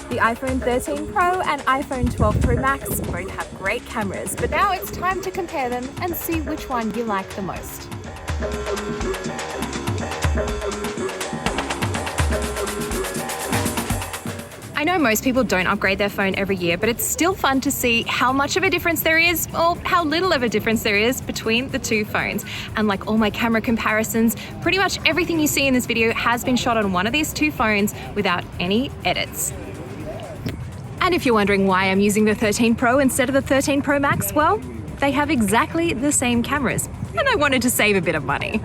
The iPhone 13 Pro and iPhone 12 Pro Max both have great cameras, but now it's time to compare them and see which one you like the most. I know most people don't upgrade their phone every year, but it's still fun to see how much of a difference there is, or how little of a difference there is, between the two phones. And like all my camera comparisons, pretty much everything you see in this video has been shot on one of these two phones without any edits. And if you're wondering why I'm using the 13 Pro instead of the 13 Pro Max, well, they have exactly the same cameras, and I wanted to save a bit of money.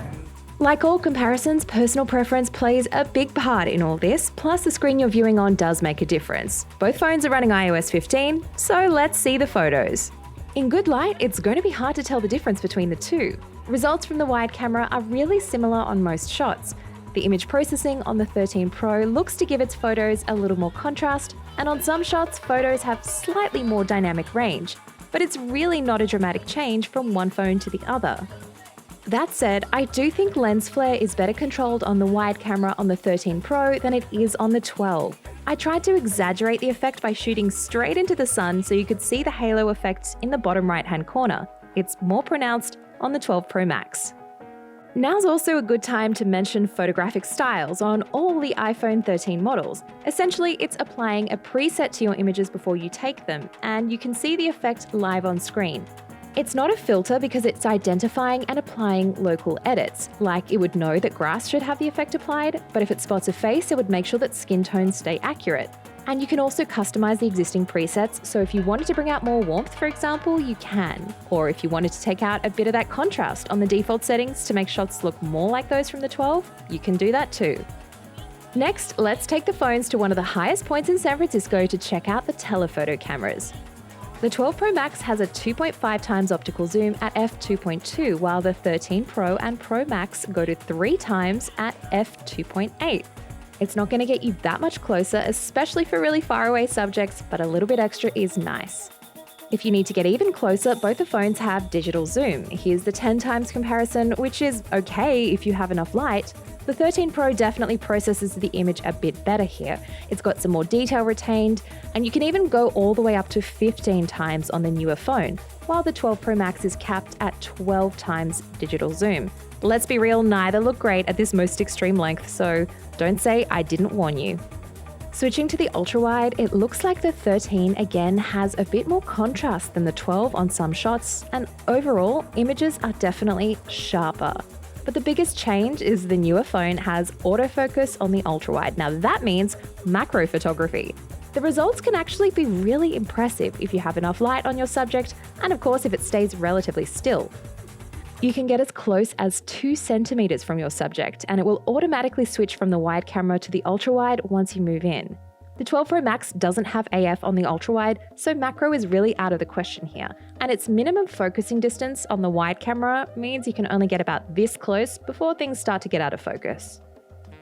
Like all comparisons, personal preference plays a big part in all this, plus the screen you're viewing on does make a difference. Both phones are running iOS 15, so let's see the photos. In good light, it's going to be hard to tell the difference between the two. Results from the wide camera are really similar on most shots. The image processing on the 13 Pro looks to give its photos a little more contrast, and on some shots, photos have slightly more dynamic range, but it's really not a dramatic change from one phone to the other. That said, I do think lens flare is better controlled on the wide camera on the 13 Pro than it is on the 12. I tried to exaggerate the effect by shooting straight into the sun so you could see the halo effects in the bottom right-hand corner. It's more pronounced on the 12 Pro Max. Now's also a good time to mention photographic styles on all the iPhone 13 models. Essentially, it's applying a preset to your images before you take them, and you can see the effect live on screen. It's not a filter because it's identifying and applying local edits, like it would know that grass should have the effect applied, but if it spots a face, it would make sure that skin tones stay accurate. And you can also customize the existing presets, so if you wanted to bring out more warmth, for example, you can. Or if you wanted to take out a bit of that contrast on the default settings to make shots look more like those from the 12, you can do that too. Next, let's take the phones to one of the highest points in San Francisco to check out the telephoto cameras. The 12 Pro Max has a 2.5 times optical zoom at f2.2, while the 13 Pro and Pro Max go to 3 times at f2.8. It's not going to get you that much closer, especially for really far away subjects, but a little bit extra is nice. If you need to get even closer, both the phones have digital zoom. Here's the 10 times comparison, which is okay if you have enough light. The 13 Pro definitely processes the image a bit better here. It's got some more detail retained, and you can even go all the way up to 15 times on the newer phone, while the 12 Pro Max is capped at 12 times digital zoom. Let's be real, neither look great at this most extreme length, so don't say I didn't warn you. Switching to the ultra-wide, it looks like the 13 again has a bit more contrast than the 12 on some shots, and overall, images are definitely sharper. But the biggest change is the newer phone has autofocus on the ultra-wide. Now that means macro photography. The results can actually be really impressive if you have enough light on your subject, and of course if it stays relatively still. You can get as close as 2 centimeters from your subject, and it will automatically switch from the wide camera to the ultra-wide once you move in. The 12 Pro Max doesn't have AF on the ultra-wide, so macro is really out of the question here, and its minimum focusing distance on the wide camera means you can only get about this close before things start to get out of focus.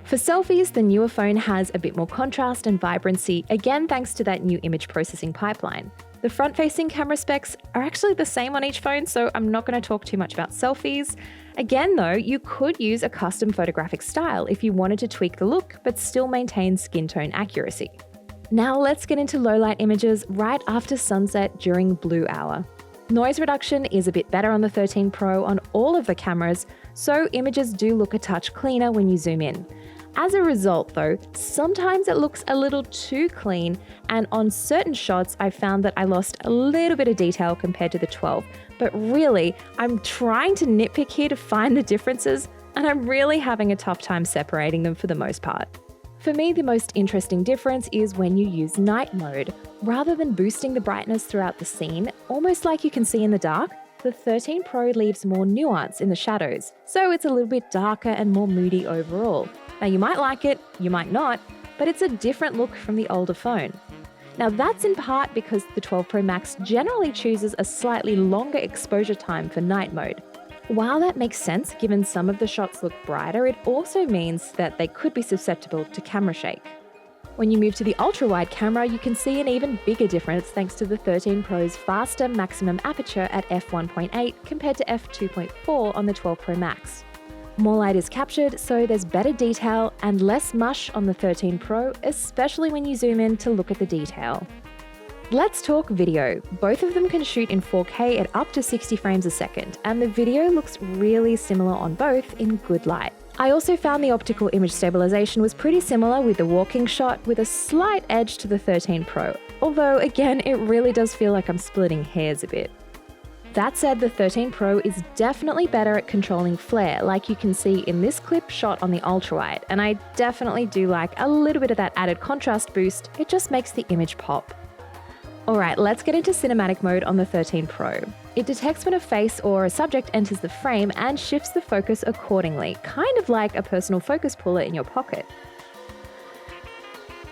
For selfies, the newer phone has a bit more contrast and vibrancy, again thanks to that new image processing pipeline. The front-facing camera specs are actually the same on each phone, so I'm not going to talk too much about selfies. Again though, you could use a custom photographic style if you wanted to tweak the look but still maintain skin tone accuracy. Now let's get into low-light images right after sunset during blue hour. Noise reduction is a bit better on the 13 Pro on all of the cameras, so images do look a touch cleaner when you zoom in. As a result though, sometimes it looks a little too clean, and on certain shots I found that I lost a little bit of detail compared to the 12. But really, I'm trying to nitpick here to find the differences, and I'm really having a tough time separating them for the most part. For me, the most interesting difference is when you use night mode. Rather than boosting the brightness throughout the scene, almost like you can see in the dark, the 13 Pro leaves more nuance in the shadows, so it's a little bit darker and more moody overall. Now you might like it, you might not, but it's a different look from the older phone. Now that's in part because the 12 Pro Max generally chooses a slightly longer exposure time for night mode. While that makes sense given some of the shots look brighter, it also means that they could be susceptible to camera shake. When you move to the ultra-wide camera, you can see an even bigger difference thanks to the 13 Pro's faster maximum aperture at f1.8 compared to f2.4 on the 12 Pro Max. More light is captured, so there's better detail and less mush on the 13 Pro, especially when you zoom in to look at the detail. Let's talk video. Both of them can shoot in 4K at up to 60 frames a second, and the video looks really similar on both in good light. I also found the optical image stabilization was pretty similar with the walking shot, with a slight edge to the 13 Pro, although again it really does feel like I'm splitting hairs a bit. That said, the 13 Pro is definitely better at controlling flare, like you can see in this clip shot on the ultrawide, and I definitely do like a little bit of that added contrast boost. It just makes the image pop. Alright, let's get into cinematic mode on the 13 Pro. It detects when a face or a subject enters the frame and shifts the focus accordingly, kind of like a personal focus puller in your pocket.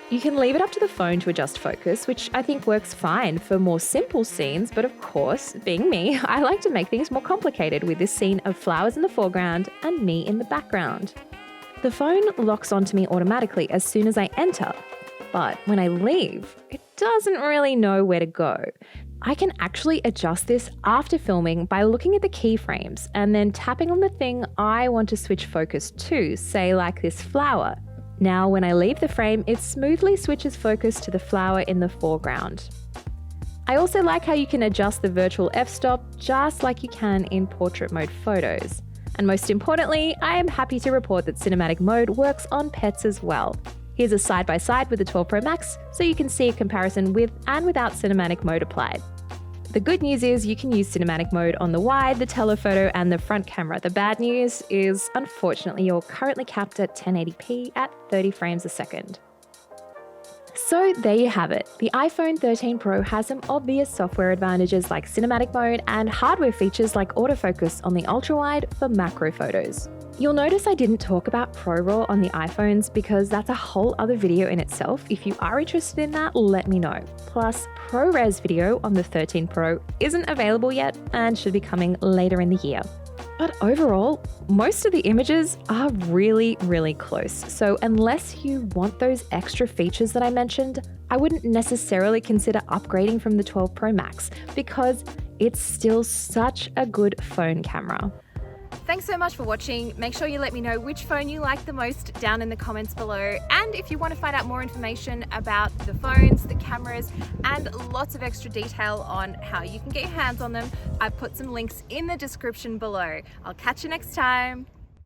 You can leave it up to the phone to adjust focus, which I think works fine for more simple scenes, but of course, being me, I like to make things more complicated with this scene of flowers in the foreground and me in the background. The phone locks onto me automatically as soon as I enter, but when I leave, it doesn't really know where to go. I can actually adjust this after filming by looking at the keyframes and then tapping on the thing I want to switch focus to, say like this flower. Now when I leave the frame, it smoothly switches focus to the flower in the foreground. I also like how you can adjust the virtual f-stop just like you can in portrait mode photos. And most importantly, I am happy to report that cinematic mode works on pets as well. Here's a side-by-side with the 12 Pro Max, so you can see a comparison with and without cinematic mode applied. The good news is you can use cinematic mode on the wide, the telephoto, and the front camera. The bad news is, unfortunately, you're currently capped at 1080p at 30 frames a second. So there you have it. The iPhone 13 Pro has some obvious software advantages like cinematic mode and hardware features like autofocus on the ultrawide for macro photos. You'll notice I didn't talk about ProRAW on the iPhones because that's a whole other video in itself. If you are interested in that, let me know. Plus, ProRes video on the 13 Pro isn't available yet and should be coming later in the year. But overall, most of the images are really, really close. So unless you want those extra features that I mentioned, I wouldn't necessarily consider upgrading from the 12 Pro Max because it's still such a good phone camera. Thanks so much for watching. Make sure you let me know which phone you like the most down in the comments below. And if you want to find out more information about the phones, the cameras, and lots of extra detail on how you can get your hands on them, I've put some links in the description below. I'll catch you next time.